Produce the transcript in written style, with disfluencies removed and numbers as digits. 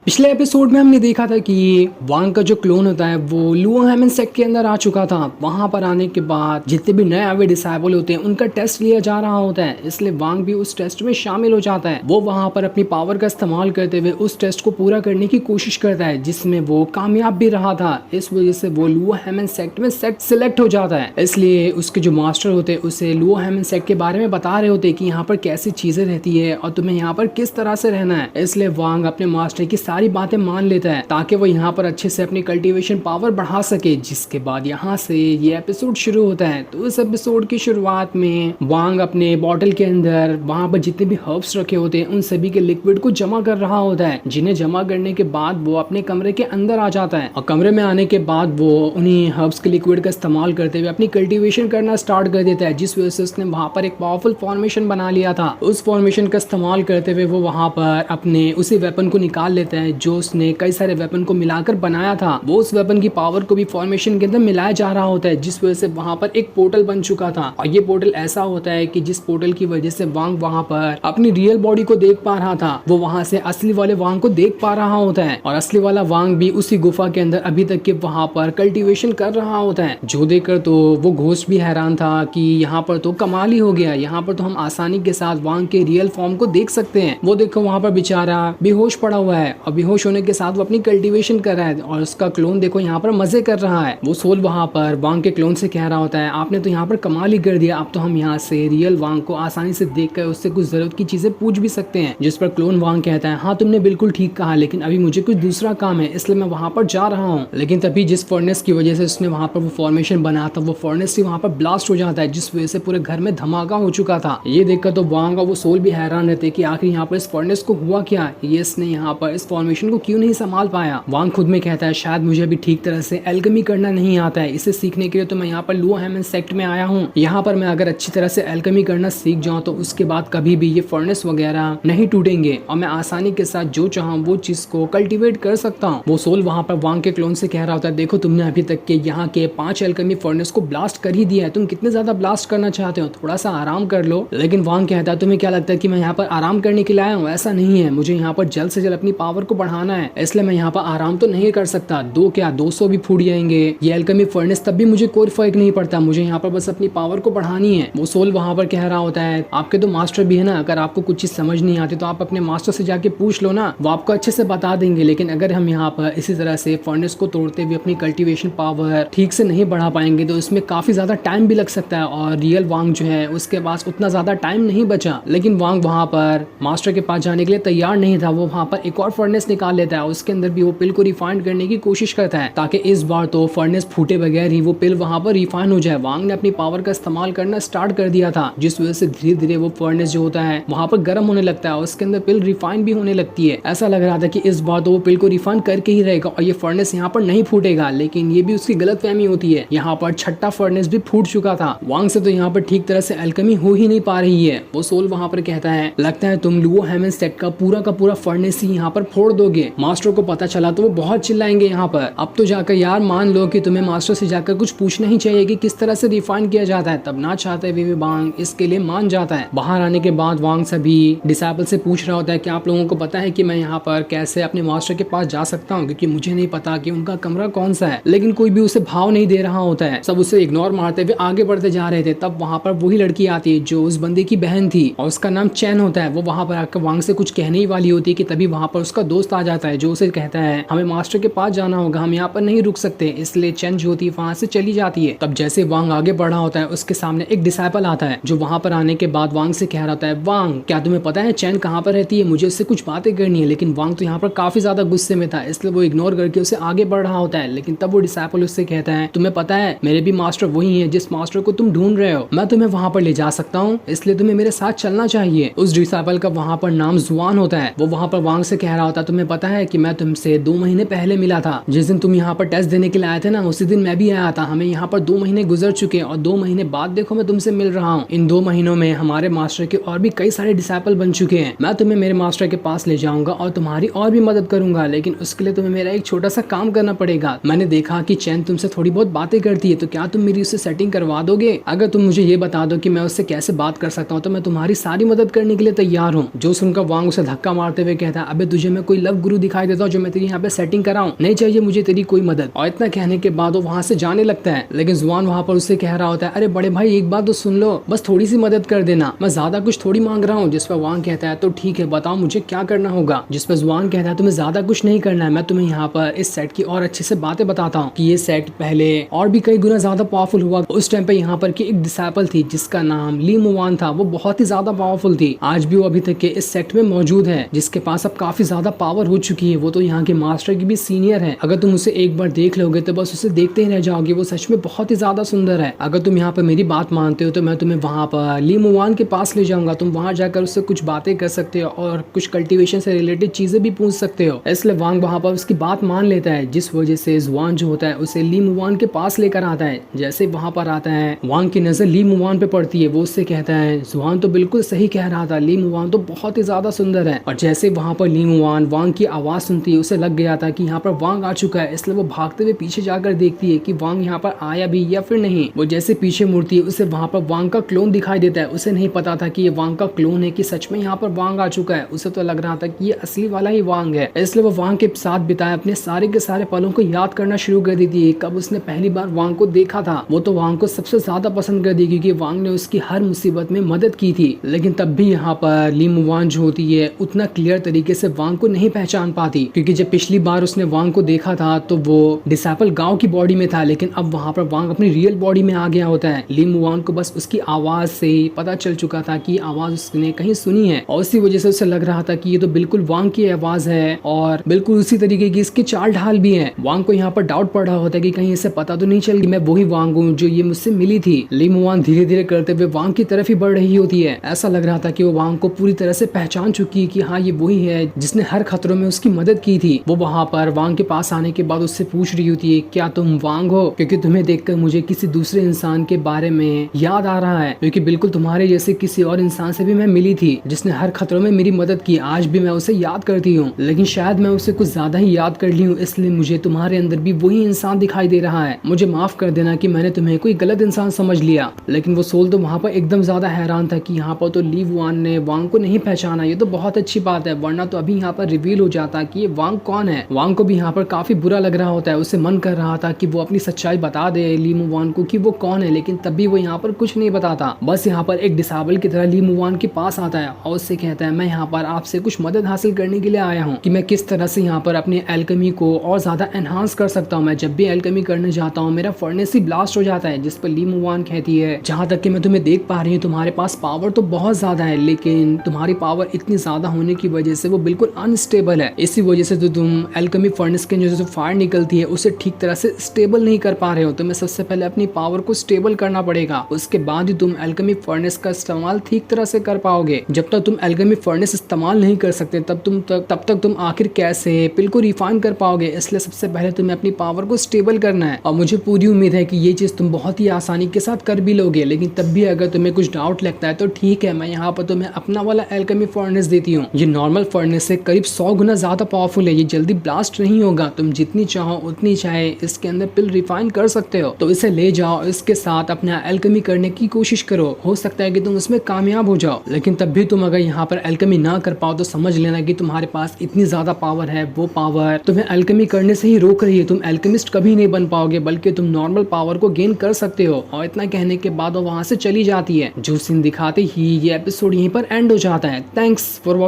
पिछले एपिसोड में हमने देखा था कि वांग का जो क्लोन होता है वो लुओ हेमन सेक्ट के अंदर आ चुका था। वहां पर आने के बाद जितने भी नए आवे डिसाइबल होते हैं उनका टेस्ट लिया जा रहा होता है, इसलिए वांग भी उस टेस्ट में शामिल हो जाता है। वो वहां पर अपनी पावर का इस्तेमाल करते हुए उस टेस्ट को पूरा करने की कोशिश करता है, जिसमें वो कामयाब भी रहा था। इस वजह से वो लुओ हेमन सेक्ट में सिलेक्ट हो जाता है। इसलिए उसके जो मास्टर होते हैं उसे लुओ हेमन सेक्ट के बारे में बता रहे होते हैं कि यहाँ पर कैसी चीजें रहती है और तुम्हें यहाँ पर किस तरह से रहना है। इसलिए वांग अपने मास्टर की सारी बातें मान लेता है ताकि वो यहाँ पर अच्छे से अपनी कल्टीवेशन पावर बढ़ा सके। जिसके बाद यहाँ से ये एपिसोड शुरू होता है। तो इस एपिसोड की शुरुआत में वांग अपने बॉटल के अंदर वहां पर जितने भी हर्ब्स रखे होते हैं उन सभी के लिक्विड को जमा कर रहा होता है, जिन्हें जमा करने के बाद वो अपने कमरे के अंदर आ जाता है। और कमरे में आने के बाद वो उन्हीं हर्ब्स के लिक्विड का इस्तेमाल करते हुए अपनी कल्टीवेशन करना स्टार्ट कर देता है, जिस वजह से उसने वहां पर एक पावरफुल फॉर्मेशन बना लिया था। उस फॉर्मेशन का इस्तेमाल करते हुए वो वहां पर अपने उसी वेपन को निकाल लेता है जो उसने कई सारे वेपन को मिलाकर बनाया था। वो उस वेपन की पावर को भी फॉर्मेशन के अंदर मिलाया जा रहा होता है, जिस वजह से वहां पर एक पोर्टल बन चुका था। और ये पोर्टल ऐसा होता है कि जिस पोर्टल की वजह से वांग वहां पर अपनी रियल बॉडी को देख पा रहा था, वो वहां से असली वाले वांग को देख पा रहा होता है। और असली वाला वांग भी उसी गुफा के अंदर अभी तक के वहां पर कल्टीवेशन कर रहा होता है, जो देखकर तो वो घोस्ट भी हैरान था कि यहाँ पर तो कमाल ही हो गया, यहाँ पर तो हम आसानी के साथ वांग के रियल फॉर्म को देख सकते हैं। वो देखो वहां पर बेचारा बेहोश पड़ा हुआ है और बेहोश होने के साथ वो अपनी कल्टीवेशन कर रहा है और उसका क्लोन देखो यहाँ पर मजे कर रहा है। वो सोल वहां पर वांग के क्लोन से कह रहा होता है, आपने तो यहाँ पर कमाल ही कर दिया, अब तो हम यहाँ से रियल वांग को आसानी से देखकर उससे कुछ जरूरत की चीजें पूछ भी सकते हैं। जिस पर क्लोन वांग कहता है, हाँ तुमने बिल्कुल ठीक कहा, लेकिन अभी मुझे कुछ दूसरा काम है, इसलिए मैं वहां पर जा रहा हूँ। लेकिन तभी जिस फर्नेस की वजह से उसने वहां पर वो फॉर्मेशन बनाया था, वो फर्नेस ही वहां पर ब्लास्ट हो जाता है, जिस वजह से पूरे घर में धमाका हो चुका था। ये देखकर तो वांग और वो सोल भी हैरान रहते कि आखिर यहाँ पर इस फर्नेस को हुआ क्या, ये इसने यहाँ पर इस फॉर्मेशन को क्यों नहीं संभाल पाया। वांग खुद में कहता है, शायद मुझे भी ठीक तरह से एल्केमी करना नहीं आता है, इसे सीखने के लिए तो मैं यहाँ पर लुओ हेमन सेक्ट में आया हूँ। यहाँ पर मैं अगर अच्छी तरह से एल्केमी करना सीख जाऊँ तो उसके बाद कभी भी ये फर्नेस वगैरह नहीं टूटेंगे और मैं आसानी के साथ जो चाहूँ वो चीज को कल्टीवेट कर सकता हूँ। वो सोल वहां पर वांग के क्लोन से कह रहा होता है, देखो तुमने अभी तक के यहाँ के 5 एल्केमी फर्नेस को ब्लास्ट कर ही दिया है, तुम कितने ज्यादा ब्लास्ट करना चाहते हो, थोड़ा सा आराम कर लो। लेकिन वांग कहता है, तुम्हें क्या लगता है कि मैं यहाँ पर आराम करने के लिए आया हूँ? ऐसा नहीं है, मुझे यहाँ पर जल्द से जल्द अपनी पावर को बढ़ाना है, इसलिए मैं यहाँ पर आराम तो नहीं कर सकता। 200 भी फूट जाएंगे ये एल्केमी फर्नेस, तब भी मुझे कोई फर्क नहीं पड़ता, मुझे यहाँ पर बस अपनी पावर को बढ़ानी है। वो सोल वहां पर कह रहा होता है, आपके तो मास्टर भी है ना, अगर आपको कुछ चीज समझ नहीं आती तो आप अपने मास्टर से जाके पूछ लो ना, वो आपको अच्छे से बता देंगे। लेकिन अगर हम यहाँ पर इसी तरह से फर्नेस को तोड़ते हुए अपनी कल्टीवेशन पावर ठीक से नहीं बढ़ा पाएंगे तो इसमें काफी ज्यादा टाइम भी लग सकता है और रियल वांग जो है उसके पास उतना ज्यादा टाइम नहीं बचा। लेकिन वांग वहां पर मास्टर के पास जाने के लिए तैयार नहीं था। वो वहां पर एक और फर्नेस निकाल लेता है, उसके अंदर भी वो पिल को रिफाइन करने की कोशिश करता है ताकि इस बार तो फर्नेस फूटे बगैर ही वो पिल वहां पर रिफाइन हो जाए। वांग ने अपनी पावर का इस्तेमाल करना स्टार्ट कर दिया था, जिस वजह से धीरे धीरे वो फर्नेस जो होता है वहां पर गर्म होने लगता है और उसके अंदर पिल रिफाइन भी होने लगती है। ऐसा लग रहा था कि इस बार तो वो पिल को रिफाइन करके ही रहेगा और ये फर्नेस यहाँ पर नहीं फूटेगा, लेकिन ये भी उसकी गलतफहमी होती है। यहाँ पर छठा फर्नेस भी फूट चुका था। वांग से तो यहाँ पर ठीक तरह से एल्केमी हो ही नहीं पा रही है। वो सोल वहां पर कहता है, लगता है तुम लुओ हेमन सेक्ट का पूरा फर्नेस ही यहाँ पर फोड़ दोगे। मास्टर को पता चला तो वो बहुत चिल्लाएंगे यहाँ पर। अब तो जाकर यार मान लो कि तुम्हें मास्टर से जाकर कुछ पूछना ही चाहिए कि किस तरह से रिफाइन किया जाता है। तब ना चाहते हुए भी वांग इसके लिए मान जाता है। बाहर आने के बाद वांग सभी डिसाइपल से पूछ रहा होता है कि आप लोगों को पता है कि मैं यहाँ पर कैसे अपने मास्टर के पास जा सकता हूँ, क्योंकि मुझे नहीं पता कि उनका कमरा कौन सा है। लेकिन कोई भी उसे भाव नहीं दे रहा होता है, सब उसे इग्नोर मारते हुए आगे बढ़ते जा रहे थे। तब वहां पर वही लड़की आती है जो उस बंदे की बहन थी और उसका नाम चैन होता है। वो वहां पर आकर वांग से कुछ कहने ही वाली होती है कि तभी वहां पर उसका दोस्त आ जाता है जो उसे कहता है, हमें मास्टर के पास जाना होगा, हम यहाँ पर नहीं रुक सकते। इसलिए चैन जो होती है वहां से चली जाती है। तब जैसे वांग आगे बढ़ा होता है उसके सामने एक डिसाइपल आता है जो वहां पर आने के बाद वांग से कह रहा होता है, वांग क्या तुम्हें पता है चैन कहाँ पर रहती है, मुझे उससे कुछ बातें करनी है। लेकिन वांग तो यहाँ पर काफी ज्यादा गुस्से में था, इसलिए वो इग्नोर करके उसे आगे बढ़ रहा होता है। लेकिन तब वो डिसाइपल उससे कहता है, तुम्हें पता है मेरे भी मास्टर वही है जिस मास्टर को तुम ढूंढ रहे हो, मैं तुम्हें वहां पर ले जा सकता हूँ, इसलिए तुम्हें मेरे साथ चलना चाहिए। उस डिसाइपल का वहां पर नाम जुआन होता है। वो वहां पर वांग से कह रहा होता है, तुम्हें पता है कि मैं तुमसे 2 महीने पहले मिला था, जिस दिन तुम यहाँ पर टेस्ट देने के लिए आए थे ना, उसी दिन मैं भी आया था। हमें यहाँ पर 2 महीने गुजर चुके हैं और 2 महीने बाद देखो मैं तुमसे मिल रहा हूँ। इन 2 महीनों में हमारे मास्टर के और भी कई सारे डिसाइपल बन चुके हैं। मैं तुम्हें मेरे मास्टर के पास ले जाऊंगा और तुम्हारी और भी मदद करूंगा, लेकिन उसके लिए तुम्हें मेरा एक छोटा सा काम करना पड़ेगा। मैंने देखा कि चैन तुमसे थोड़ी बहुत बातें करती है, तो क्या तुम मेरी उससे सेटिंग करवा दोगे? अगर तुम मुझे ये बता दो कि मैं उससे कैसे बात कर सकता हूँ तो मैं तुम्हारी सारी मदद करने के लिए तैयार हूँ। जो सुनकर वांग उसे धक्का मारते हुए कहता है, अबे तुझे मैं कोई लव गुरु दिखाई देता हूँ जो मैं तेरी यहाँ पे सेटिंग कराऊं, नहीं चाहिए मुझे तेरी कोई मदद। और इतना कहने के बाद वो वहाँ से जाने लगता है, लेकिन जुआन वहाँ पर उससे कह रहा होता है, अरे बड़े भाई एक बात तो सुन लो, बस थोड़ी सी मदद कर देना, मैं ज्यादा कुछ थोड़ी मांग रहा हूँ। जिस पर वांग कहता है तो ठीक है बताओ मुझे क्या करना होगा। जिस पर जुआन कहता है तुम्हें ज्यादा कुछ नहीं करना है, मैं तुम्हें यहाँ पर इस सेट की और अच्छे से बातें बताता हूँ कि ये सेट पहले और भी कई गुना ज्यादा पावरफुल हुआ। उस टाइम पे यहाँ पर की एक डिसाइपल थी जिसका नाम ली मुवान था, वो बहुत ही ज्यादा पावरफुल थी। आज भी वो अभी तक के इस सेट में मौजूद है, जिसके पास अब काफी ज्यादा पावर हो चुकी है। वो तो यहाँ के मास्टर की भी सीनियर है। अगर तुम उसे एक बार देख लोगे तो बस उसे देखते ही रह जाओगे, वो सच में बहुत ही ज्यादा सुंदर है। अगर तुम यहाँ पर मेरी बात मानते हो तो मैं तुम्हें वहाँ पर ली मुवान के पास ले जाऊंगा, तुम वहाँ जाकर उससे कुछ बातें कर सकते हो और कुछ कल्टीवेशन से रिलेटेड चीजें भी पूछ सकते हो। इसलिए वांग वहाँ पर उसकी बात मान लेता है, जिस वजह से जुआन जो होता है उसे ली मुवान के पास लेकर आता है। जैसे वहाँ पर आता है, वांग की नजर ली मुवान पे पड़ती है। वो उससे कहता है जुआन तो बिल्कुल सही कह रहा था, ली मुवान तो बहुत ही ज्यादा सुंदर है। और जैसे वहाँ पर ली मुवान वांग की आवाज सुनती है, उसे लग गया था कि यहाँ पर वांग आ चुका है, इसलिए वो भागते हुए पीछे जाकर देखती है कि वांग यहाँ पर आया भी या फिर नहीं। वो जैसे पीछे मुड़ती है, उसे वहाँ पर वांग का क्लोन दिखाई देता है। उसे नहीं पता था कि ये वांग का क्लोन है, कि सच में यहाँ पर वांग आ चुका है। उसे तो लग रहा था कि ये असली वाला ही वांग है, इसलिए वो वांग के साथ बिताए अपने सारे के सारे पलों को याद करना शुरू कर देती है। कब उसने पहली बार वांग को देखा था, वो तो वांग को सबसे ज्यादा पसंद कर दी क्योंकि वांग ने उसकी हर मुसीबत में मदद की थी। लेकिन तब भी यहाँ पर ली मुवान जो होती है उतना क्लियर तरीके से वांग को नहीं पहचान पाती, क्योंकि जब पिछली बार उसने वांग को देखा था तो वो डिसाइपल गांव की बॉडी में था, लेकिन अब वहाँ पर वांग अपनी रियल बॉडी में आ गया होता है। ली मुवान को बस उसकी आवाज से ही पता चल चुका था कि आवाज उसने कहीं सुनी है, और उसी वजह से उसे लग रहा था कि ये तो बिल्कुल वांग की आवाज है और बिल्कुल उसी तरीके की इसके चाल ढाल भी है। वांग को यहाँ पर डाउट पड़ रहा होता है कि कहीं इसे पता तो नहीं चल कि मैं वही वांग हूँ जो ये मुझसे मिली थी। ली मुवान धीरे धीरे करते हुए वांग की तरफ ही बढ़ रही होती है। ऐसा लग रहा था कि वो वांग को पूरी तरह से पहचान चुकी है कि हाँ ये वही है जिसने हर खतरों में उसकी मदद की थी। वो वहाँ पर वांग के पास आने के बाद उससे पूछ रही होती है, क्या तुम वांग हो? क्योंकि तुम्हें देखकर मुझे किसी दूसरे इंसान के बारे में याद आ रहा है, क्योंकि बिल्कुल तुम्हारे जैसे किसी और इंसान से भी मैं मिली थी जिसने हर खतरों में मेरी मदद की। आज भी मैं उसे याद करती हूँ, लेकिन शायद मैं उसे कुछ ज्यादा ही याद कर ली हूँ, इसलिए मुझे तुम्हारे अंदर भी वही इंसान दिखाई दे रहा है। मुझे माफ कर देना कि मैंने तुम्हें कोई गलत इंसान समझ लिया। लेकिन वो सोल तो वहाँ पर एकदम ज्यादा हैरान था कि यहाँ पर तो ली मुवान ने वांग को नहीं पहचाना। ये तो बहुत अच्छी बात है, वरना तो अभी यहाँ पर रिवील हो जाता कि ये वांग कौन है। वांग को भी यहाँ पर काफी बुरा लग रहा होता है, उसे मन कर रहा था कि वो अपनी सच्चाई बता दे ली मुवान को कि वो कौन है, लेकिन तब भी वो यहाँ पर कुछ नहीं बताता। बस यहाँ पर एक डिसाइबल की तरह ली मुवान के पास आता है और उससे कहता है, मैं यहाँ पर आपसे कुछ मदद हासिल करने के लिए आया हूँ कि मैं किस तरह से यहाँ पर अपने एल्केमी को और ज्यादा एनहांस कर सकता हूँ। मैं जब भी एल्केमी करने जाता हूँ मेरा फर्नेस ही ब्लास्ट हो जाता है। जिस पर ली मुवान कहती है, जहाँ तक कि मैं तुम्हें देख पा रही हूँ तुम्हारे पास पावर तो बहुत ज्यादा है, लेकिन तुम्हारी पावर इतनी ज्यादा होने की वजह से वो बिल्कुल अनस्टेबल है। इसी वजह से तो तुम एल्केमी फर्नेस के जो फायर निकलती है उसे ठीक तरह से स्टेबल नहीं कर पा रहे हो। तुम्हें सबसे पहले अपनी पावर को स्टेबल करना पड़ेगा, उसके बाद ही तुम एल्केमी फर्नेस का इस्तेमाल ठीक तरह से कर पाओगे। जब तक तुम एल्केमी फर्नेस इस्तेमाल नहीं कर सकते तब तक तुम आखिर कैसे पिल को रिफाइन कर पाओगे। इसलिए सबसे पहले तुम्हें अपनी पावर को स्टेबल करना है, और मुझे पूरी उम्मीद है कि ये चीज तुम बहुत ही आसानी के साथ कर भी लोगे। लेकिन तब भी अगर तुम्हें कुछ डाउट लगता है तो ठीक है, मैं यहाँ पर तुम्हें अपना वाला एल्केमी फर्नेस देती हूँ। ये नॉर्मल फर्नेस से करीब 100 गुना ज्यादा पावरफुल है, ये जल्दी ब्लास्ट नहीं होगा। तुम जितनी चाहो उतनी चाहे इसके अंदर पिल रिफाइन कर सकते हो, तो इसे ले जाओ, इसके साथ अपना एल्केमी करने की कोशिश करो। हो सकता है कि तुम उसमें कामयाब हो जाओ, लेकिन तब भी तुम अगर यहाँ पर एल्केमी ना कर पाओ तो समझ लेना कि तुम्हारे पास इतनी ज्यादा पावर है, वो पावर तुम्हें एल्केमी करने से ही रोक रही है। तुम एल्केमिस्ट कभी नहीं बन पाओगे, बल्कि तुम नॉर्मल पावर को गेन कर सकते हो। और इतना कहने के बाद वो वहां से चली जाती है। जो सीन दिखाते ही ये एपिसोड यहीं पर एंड हो जाता है। Thanks for